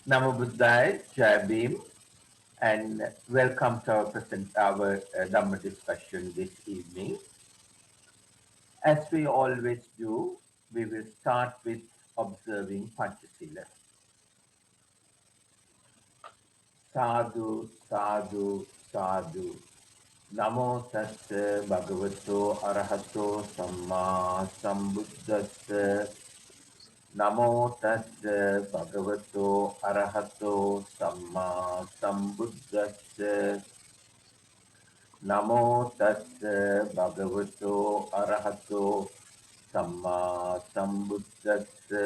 Namo Buddhaya, Jai Bhim, and welcome to our Dhamma discussion this evening. As we always do, we will start with observing Panchasila. Sadhu, sadhu, sadhu. Namo tassa bhagavato arahato samma sambuddhassa. Namo tassa bhagavato arahato samma sambuddhassa. Namo tassa bhagavato arahato samma sambuddhassa.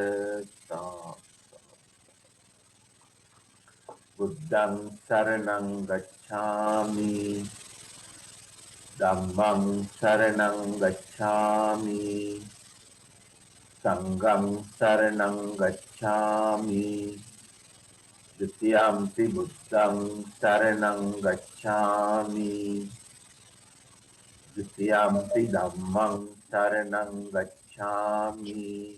Buddhang saranang gacchami, dhammang saranang gacchami, sanghang saranang gacchami, dutiyampi buddhang saranang gacchami, dutiyampi dhammang saranang gacchami,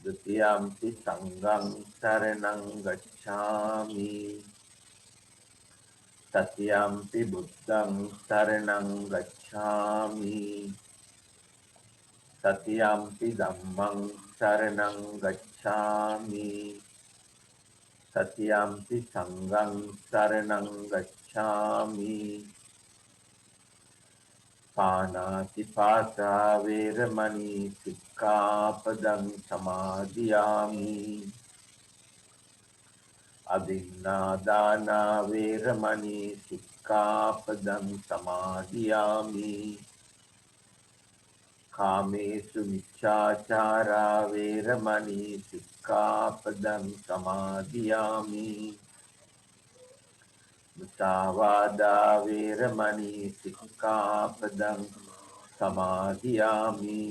dutiyampi sanghang saranang gacchami, tatyampi buddhang saranang gacchami, tatyampi dhammang saranang gacchami, tatyampi sanghang saranang gacchami. Panati pata veramani sikkapadang samadhiyami. Adinadana veramani sikkapadang samadhiyami. Kamesu miccācara veramani sikkapadang samadhiyami. Musavada veramani sikkapadang samadhiyami.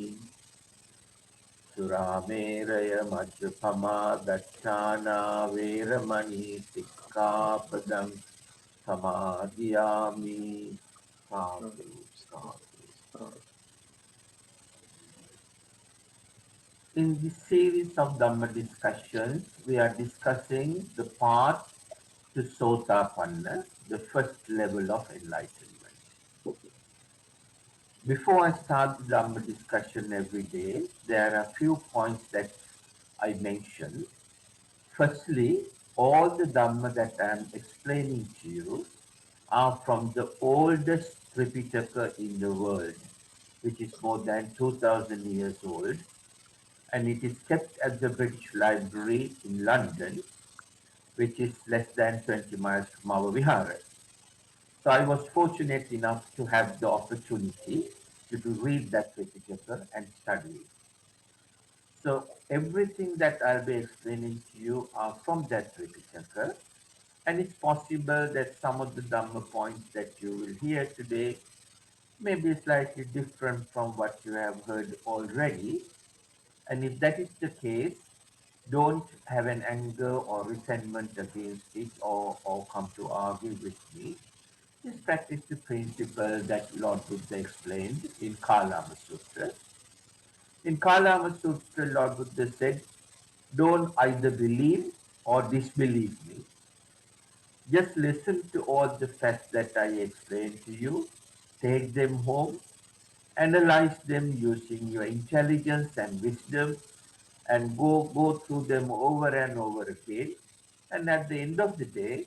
Surameraya majjapama dacchana veramani sikkapadang samadhiyami. Sadhu, sadhu. In this series of Dhamma discussions, we are discussing the path to Sothapanna, the first level of enlightenment. Before I start the Dhamma discussion every day, there are a few points that I mention. Firstly, all the Dhamma that I am explaining to you are from the oldest Tripitaka in the world, which is more than 2000 years old, and it is kept at the British Library in London, which is less than 20 miles from our Vihara. So I was fortunate enough to have the opportunity to read that Tripitaka and study it. So everything that I'll be explaining to you are from that Tripitaka, and it's possible that some of the Dhamma points that you will hear today may be slightly different from what you have heard already. And if that is the case, don't have an anger or resentment against it or come to argue with me. Just practice the principle that Lord Buddha explained in Kalama Sutra. In Kalama Sutra, Lord Buddha said, don't either believe or disbelieve me. Just listen to all the facts that I explained to you, take them home, analyze them using your intelligence and wisdom, and go through them over and over again. And at the end of the day,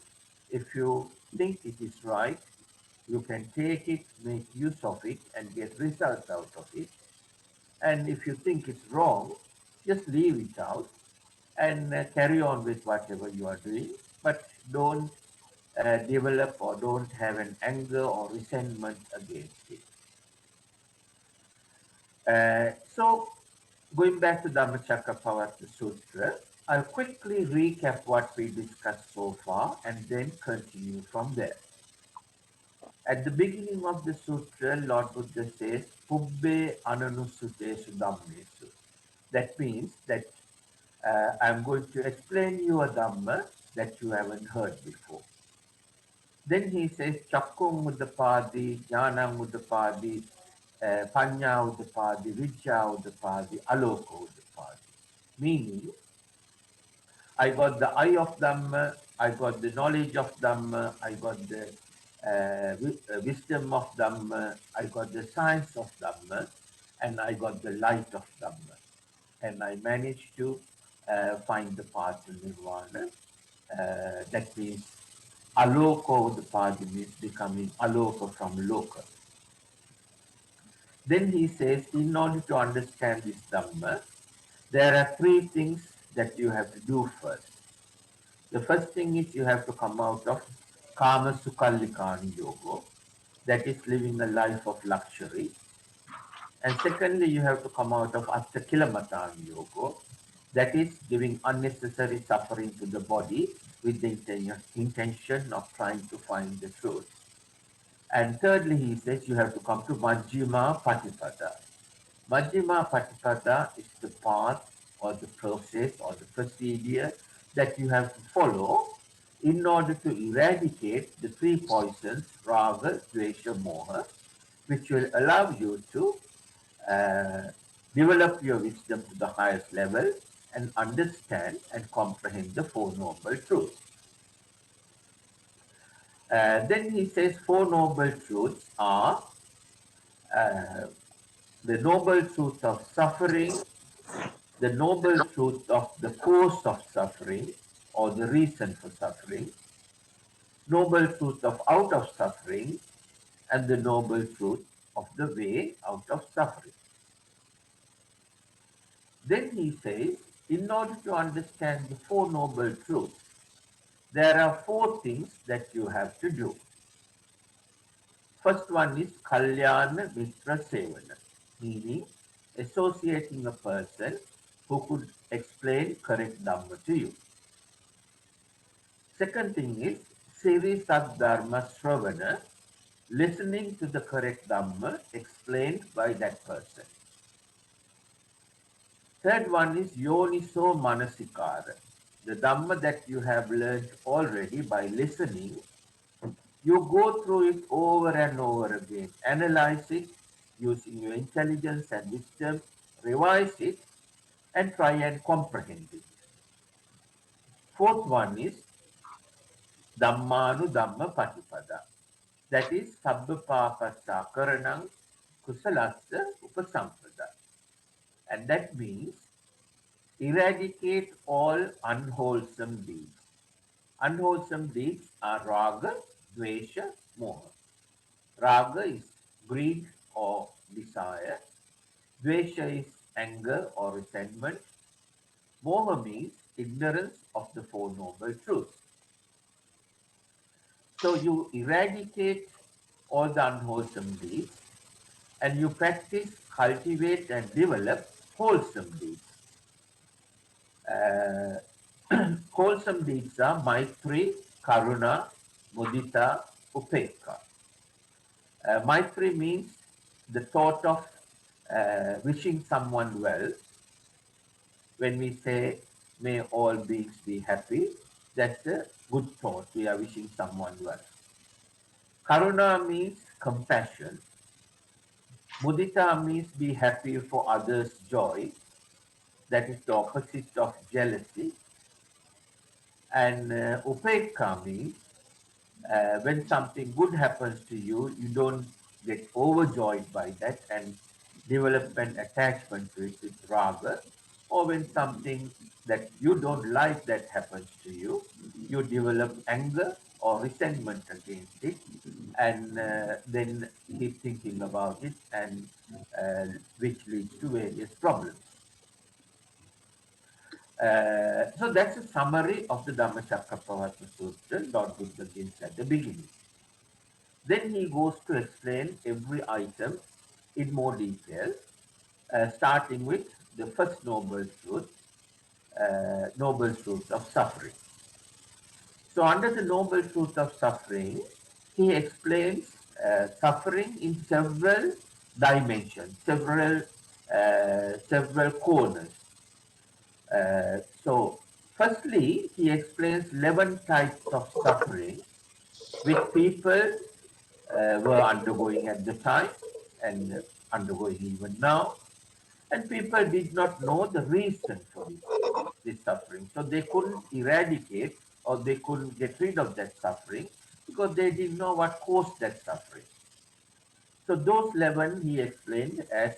if you think it is right, you can take it, make use of it, and get results out of it. And if you think it's wrong, just leave it out and carry on with whatever you are doing. But don't develop or don't have an anger or resentment against it. So, going back to Dhammacakkappavattana Sutra, I'll quickly recap what we discussed so far and then continue from there. At the beginning of the sutra, Lord Buddha says, Pubbe Ananusutesu Dhammesu. That means that I'm going to explain you a Dhamma that you haven't heard before. Then he says, Chakkung Uddapadi, Jnanang Uddapadi, Panya Uddapadi, Vijja Uddapadi, Aloka Uddapadi. Meaning, I got the eye of Dhamma, I got the knowledge of Dhamma, I got the wisdom of Dhamma, I got the science of Dhamma, and I got the light of Dhamma. And I managed to find the path to Nirvana. That means aloka over the path means becoming aloka from loka. Then he says, in order to understand this Dhamma, there are three things that you have to do first. The first thing is you have to come out of Kama Sukallikani Yoga, that is living a life of luxury. And secondly, you have to come out of Atta Kilamatani Yoga, that is giving unnecessary suffering to the body with the intention of trying to find the truth. And thirdly, he says you have to come to Majjhima Patipada. Majjhima Patipada is the path or the process or the procedure that you have to follow in order to eradicate the three poisons, raga, dvesha, moha, which will allow you to uh, develop your wisdom to the highest level and understand and comprehend the Four Noble Truths. Then he says Four Noble Truths are uh, the Noble Truth of suffering, the Noble Truth of the cause of suffering or the reason for suffering, Noble Truth of out of suffering, and the Noble Truth of the way out of suffering. Then he says, in order to understand the Four Noble Truths, there are four things that you have to do. First one is Kalyana Mitra Sevana, meaning associating a person who could explain correct Dhamma to you. Second thing is Siri Dharma Sravana, listening to the correct Dhamma explained by that person. Third one is Yoniso Manasikara, the Dhamma that you have learned already by listening. You go through it over and over again, analyze it using your intelligence and wisdom, revise it, and try and comprehend it. Fourth one is Dhammanu Dhamma Patipada. That is Sabbapapa Sakaranam Kusalasa Upasampada. And that means eradicate all unwholesome deeds. Unwholesome deeds are raga, dvesha, moha. Raga is greed or desire. Dvesha is anger or resentment. Moha means ignorance of the Four Noble Truths. So you eradicate all the unwholesome deeds and you practice, cultivate, and develop wholesome deeds. Uh, wholesome deeds are Maitri, Karuna, Mudita, Upekka. Maitri means the thought of wishing someone well. When we say, may all beings be happy, that's a good thought. We are wishing someone well. Karuna means compassion. Mudita means be happy for others' joy. That is the opposite of jealousy. And upekka means when something good happens to you, you don't get overjoyed by that and develop an attachment to it with raga. Or when something that you don't like that happens to you, you develop anger or resentment against it and then keep thinking about it and which leads to various problems. So that's a summary of the Dhammacakkappavattana Sutra Lord Buddha gives at the beginning. Then he goes to explain every item in more detail, starting with the first noble truth of suffering. So under the noble truth of suffering, he explains suffering in several dimensions, several corners. So firstly, he explains 11 types of suffering which people were undergoing at the time and undergoing even now, and people did not know the reason for it. this suffering. So they couldn't eradicate or they couldn't get rid of that suffering because they didn't know what caused that suffering. So those 11 he explained as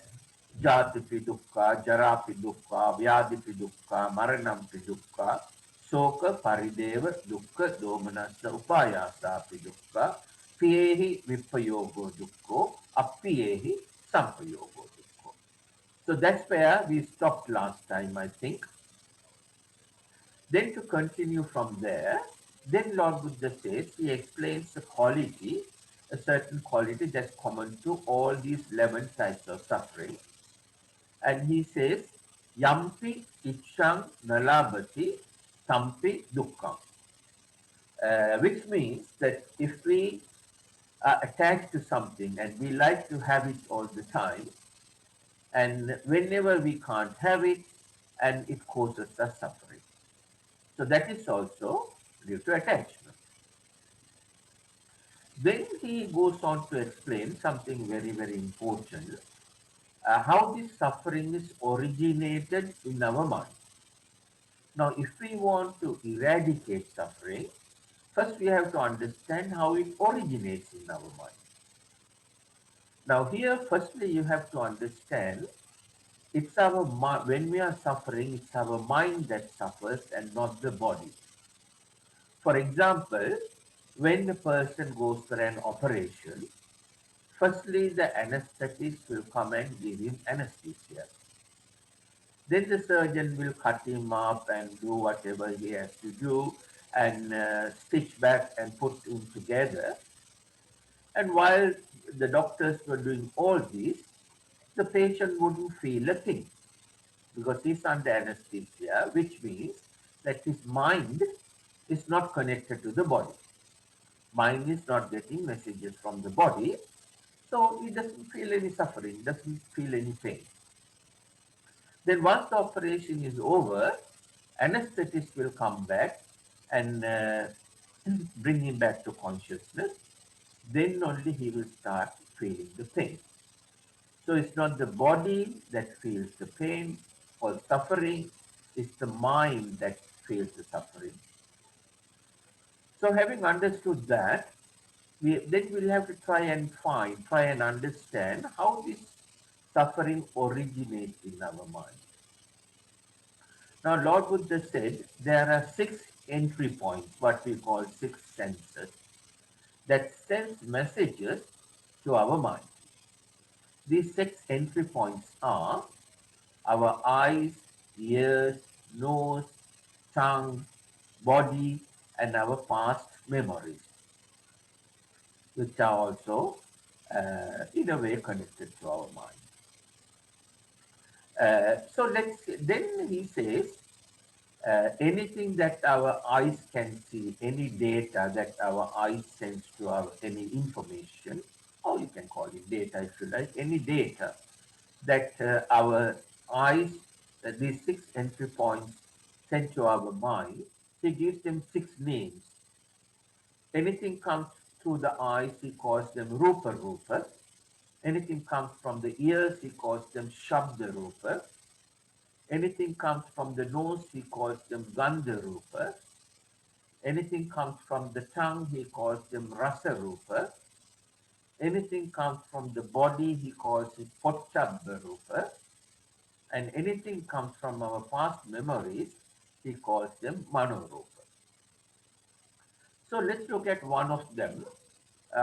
Jatipi Dukkha, Jarapi Dukkha, Vyadipi Dukkha, Maranampi Dukkha, Soka Parideva Dukkha, Domanasa Upayasapi Dukkha, Piyehi Vipayogo Dukkho, Appiyehi Sampayogo Dukkho. So that's where we stopped last time, I think. Then to continue from there, then Lord Buddha says, he explains the quality, a certain quality that's common to all these 11 types of suffering. And he says, Yampi Ichang Nalabati Tampi Dukkam, which means that if we are attached to something and we like to have it all the time, and whenever we can't have it, and it causes us suffering. So that is also due to attachment. Then he goes on to explain something very, very important, how this suffering is originated in our mind. Now, if we want to eradicate suffering, first we have to understand how it originates in our mind. Now, here, firstly, you have to understand it's our when we are suffering, it's our mind that suffers and not the body. For example, when the person goes for an operation, firstly, the anesthetist will come and give him anesthesia. Then the surgeon will cut him up and do whatever he has to do and stitch back and put him together. And while the doctors were doing all this, the patient wouldn't feel a thing because he's under anesthesia, which means that his mind is not connected to the body. Mind is not getting messages from the body, so he doesn't feel any suffering, doesn't feel any pain. Then once the operation is over, anesthetist will come back and bring him back to consciousness. Then only he will start feeling the pain. So it's not the body that feels the pain or suffering, it's the mind that feels the suffering. So having understood that, then we'll have to try and understand how this suffering originates in our mind. Now, Lord Buddha said there are 6 entry points, what we call 6 senses, that sends messages to our mind. These 6 entry points are our eyes, ears, nose, tongue, body, and our past memories, which are also in a way connected to our mind. So then he says, anything that our eyes can see, any data that our eyes sends to our any information, or you can call it data if you like, any data that our eyes, these 6 entry points send to our mind, he gives them 6 names. Anything comes through the eyes, he calls them Rupa Rupa. Anything comes from the ears, he calls them Shabda Rupa. Anything comes from the nose, he calls them Gandha Rupa. Anything comes from the tongue, he calls them Rasa Rupa. Anything comes from the body, he calls it Pottabha Rupa. And anything comes from our past memories, he calls them Mano Rupa. So let's look at one of them,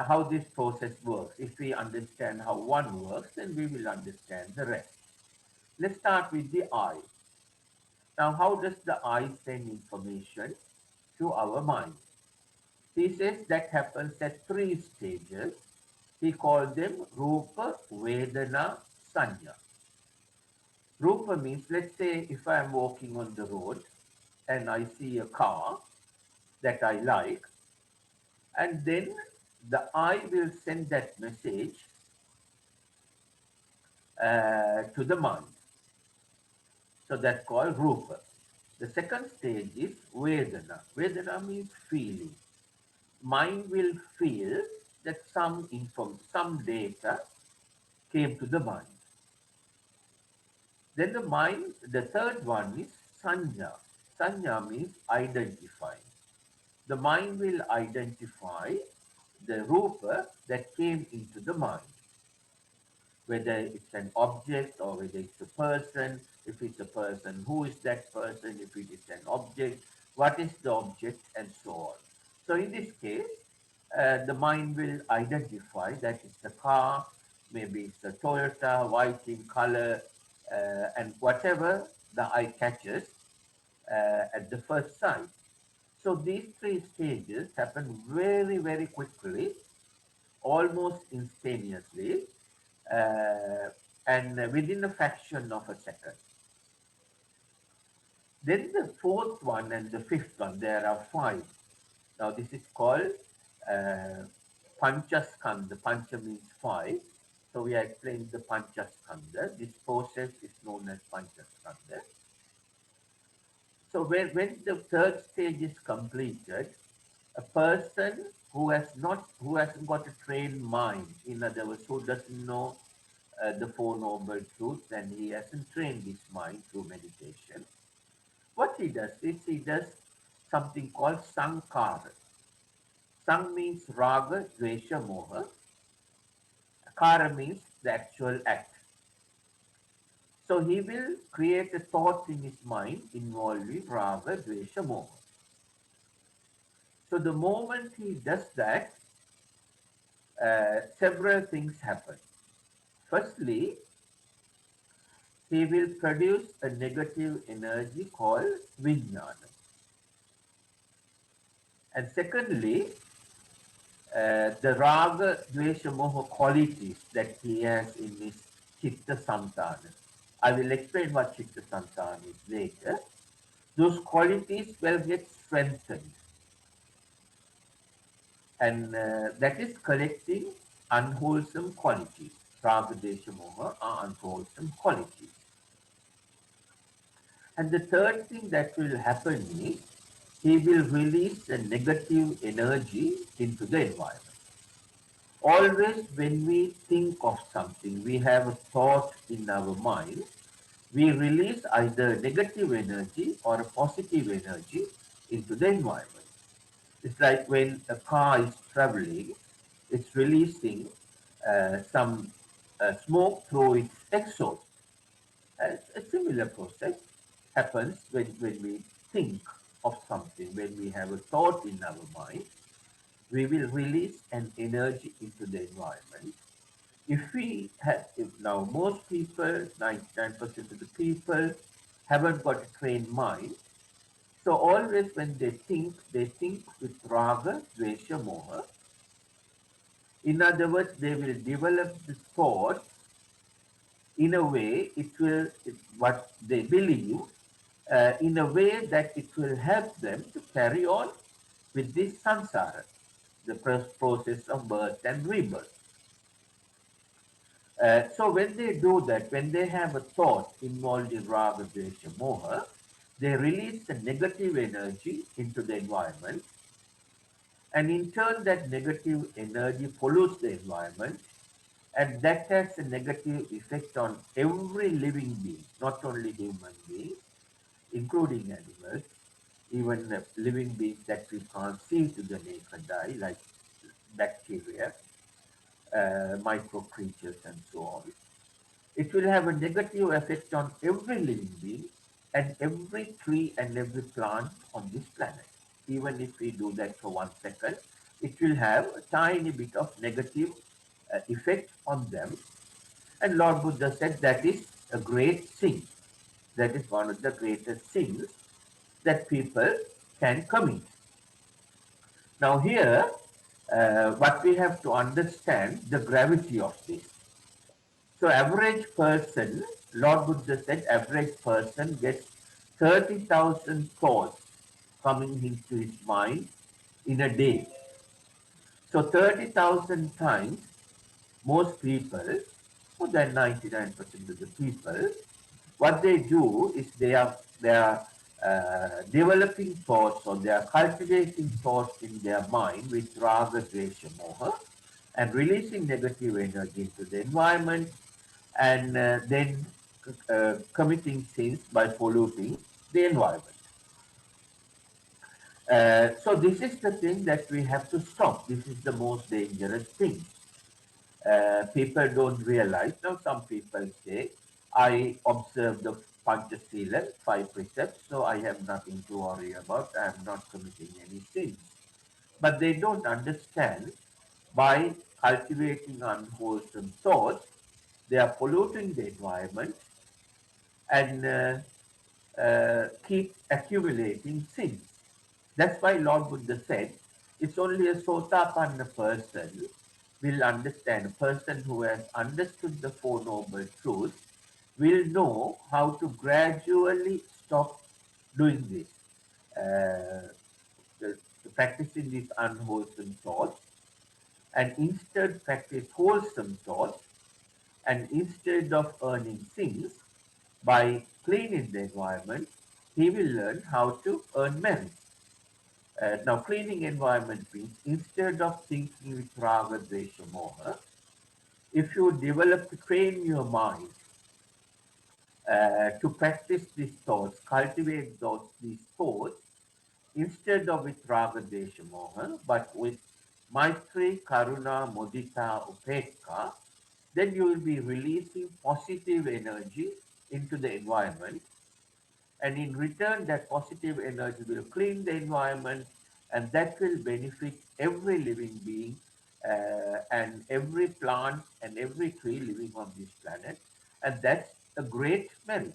how this process works. If we understand how one works, then we will understand the rest. Let's start with the eye. Now, how does the eye send information to our mind? He says that happens at 3 stages. He called them Rupa, Vedana, Sanya. Rupa means, let's say if I am walking on the road and I see a car that I like, and then the eye will send that message to the mind. So that's called Rupa. The second stage is Vedana. Vedana means feeling. Mind will feel that some data came to the mind. Then the third one is Sanya. Sanya means identifying. The mind will identify the rupa that came into the mind, whether it's an object or whether it's a person. If it's a person, who is that person? If it is an object, what is the object, and so on. So in this case, the mind will identify that it's a car, maybe it's a Toyota, white in color, and whatever the eye catches at the first sight. So these three stages happen very, very quickly, almost instantaneously, uh, and within a fraction of a second. Then the fourth one and the fifth one, there are five. Now this is called uh, Panchaskanda. Pancha means five. So we are explaining the Panchaskanda. This process is known as Panchaskanda. So when the third stage is completed, a person who hasn't got a trained mind, in other words, who doesn't know the Four Noble Truths and he hasn't trained his mind through meditation, what he does is he does something called Sankara. Sang means Raga, Dvesha, Moha. Kara means the actual act. So he will create a thought in his mind involving Raga, Dvesha, Moha. So the moment he does that, several things happen. Firstly, he will produce a negative energy called Vijnana. And secondly, the raga, dvesha, moha qualities that he has in his chitta santana. I will explain what chitta santana is later. Those qualities will get strengthened, and that is collecting unwholesome qualities. Raga, dvesha, moha are unwholesome qualities. And the third thing that will happen is he will release a negative energy into the environment. Always, when we think of something, we have a thought in our mind, we release either negative energy or a positive energy into the environment. It's like when a car is traveling, it's releasing some smoke through its exhaust. A similar process happens when we think of something, when we have a thought in our mind, we will release an energy into the environment. If now most people, 99% of the people haven't got a trained mind. So always when they think with raga, dvesha, moha. In other words, they will develop the thought in a way what they believe, in a way that it will help them to carry on with this samsara, the process of birth and rebirth. So when they do that, when they have a thought involved in raga, dvesha, moha, they release the negative energy into the environment, and in turn that negative energy pollutes the environment, and that has a negative effect on every living being, not only human beings, including animals, even living beings that we can't see to the naked eye, like bacteria, micro creatures, and so on. It will have a negative effect on every living being and every tree and every plant on this planet. Even if we do that for 1 second, it will have a tiny bit of negative effect on them. And Lord Buddha said that is a great sin. That is one of the greatest sins that people can commit. Now, here, what we have to understand the gravity of this. So average person, Lord Buddha said, average person gets 30,000 thoughts coming into his mind in a day. So 30,000 times, most people, more than 99% of the people, what they do is they are developing thoughts, or they are cultivating thoughts in their mind with raga, dvesha, moha, and releasing negative energy into the environment, and then committing sins by polluting the environment. So this is the thing that we have to stop. This is the most dangerous thing. People don't realize. Now, some people say, I observe the Panchasila, 5 precepts, so I have nothing to worry about. I am not committing any sins. But they don't understand by cultivating unwholesome thoughts, they are polluting the environment and keep accumulating sins. That's why Lord Buddha said, it's only a Sothapanna person will understand, a person who has understood the Four Noble Truths will know how to gradually stop doing this, practicing these unwholesome thoughts, and instead practice wholesome thoughts, and instead of earning things by cleaning the environment, he will learn how to earn merit. Now, cleaning environment means instead of thinking with raga, dvesha, moha, if you develop to train your mind to practice these thoughts, cultivate these thoughts instead of with raga, dvesha, moha, but with maitri, karuna, mudita, upekka, then you will be releasing positive energy into the environment, and in return that positive energy will clean the environment, and that will benefit every living being and every plant and every tree living on this planet, and that's a great merit.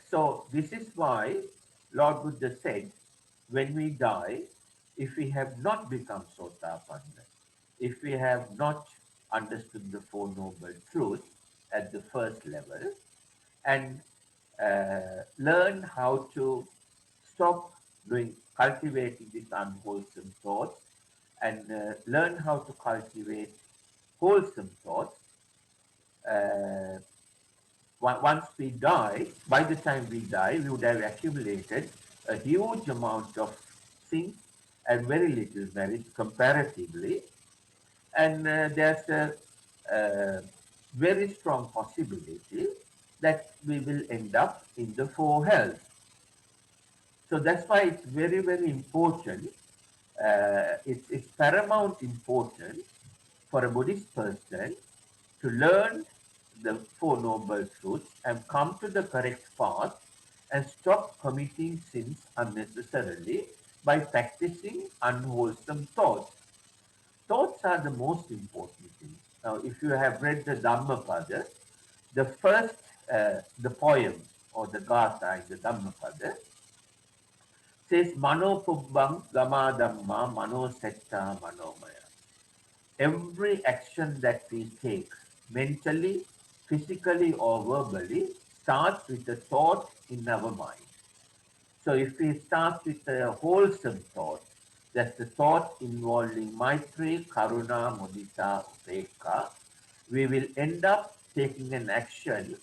So this is why Lord Buddha said, when we die, if we have not become Sotapanna, if we have not understood the Four Noble Truths at the first level, and learn how to stop doing cultivating these unwholesome thoughts, and learn how to cultivate wholesome thoughts. Uh, Once we die, by the time we die, we would have accumulated a huge amount of sins and very little merit comparatively. And there's a very strong possibility that we will end up in the four hells. So that's why it's very, very important. It's paramount important for a Buddhist person to learn the Four Noble Truths and come to the correct path and stop committing sins unnecessarily by practicing unwholesome thoughts. Thoughts are the most important thing. Now, if you have read the Dhammapada, the first, the poem or the Gatha in the Dhammapada says, Mano Pubbam Gama Dhamma Mano Setta Manomaya. Every action that we take, mentally, physically, or verbally, starts with a thought in our mind. So if we start with a wholesome thought, that's the thought involving Maitri, Karuna, Mudita, Upekka, we will end up taking an action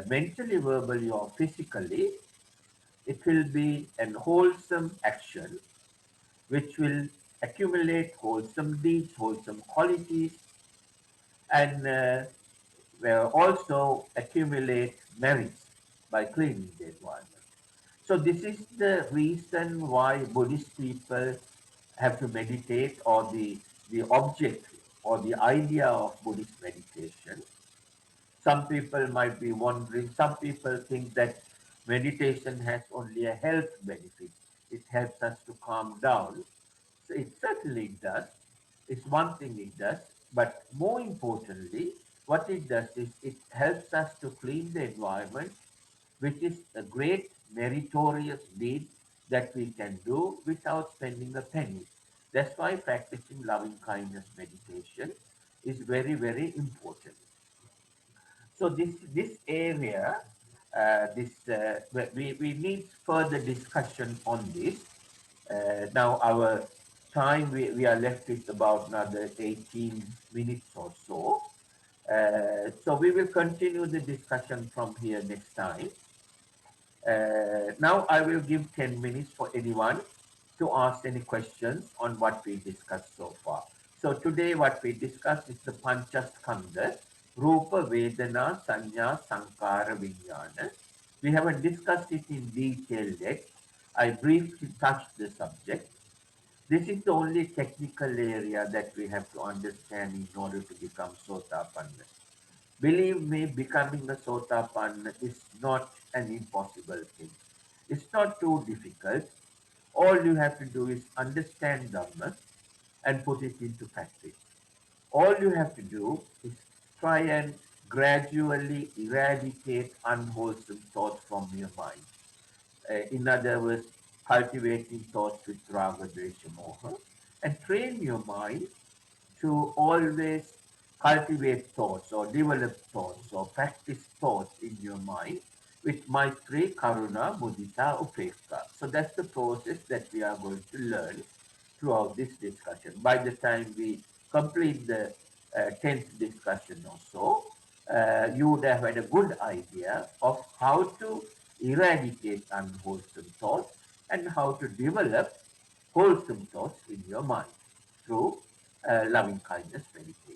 mentally, verbally, or physically. It will be an wholesome action which will accumulate wholesome deeds, wholesome qualities, and will also accumulate merits by cleaning the environment. So this is the reason why Buddhist people have to meditate, or the object or the idea of Buddhist meditation. Some people might be wondering, some people think that meditation has only a health benefit. It helps us to calm down. So it certainly does. It's one thing it does. But more importantly, what it does is it helps us to clean the environment, which is a great meritorious deed that we can do without spending a penny. That's why practicing loving kindness meditation is very, very important. So this area, this we need further discussion on this. Now our time, we are left with about another 18 minutes or so. So we will continue the discussion from here next time. Now I will give 10 minutes for anyone to ask any questions on what we discussed so far. So today what we discussed is the Panchaskandha, Rupa, Vedana, Sanya, Sankara, Vijnana. We haven't discussed it in detail yet. I briefly touched the subject. This is the only technical area that we have to understand in order to become Sothapanna. Believe me, becoming a Sothapanna is not an impossible thing. It's not too difficult. All you have to do is understand Dhamma and put it into practice. All you have to do is try and gradually eradicate unwholesome thoughts from your mind. In other words, cultivating thoughts with raga, dvesha, moha, and train your mind to always cultivate thoughts or develop thoughts or practice thoughts in your mind with Maitri, Karuna, Mudita, Upekka. So that's the process that we are going to learn throughout this discussion. By the time we complete the 10th discussion or so, you would have had a good idea of how to eradicate unwholesome thoughts and how to develop wholesome thoughts in your mind through loving kindness meditation.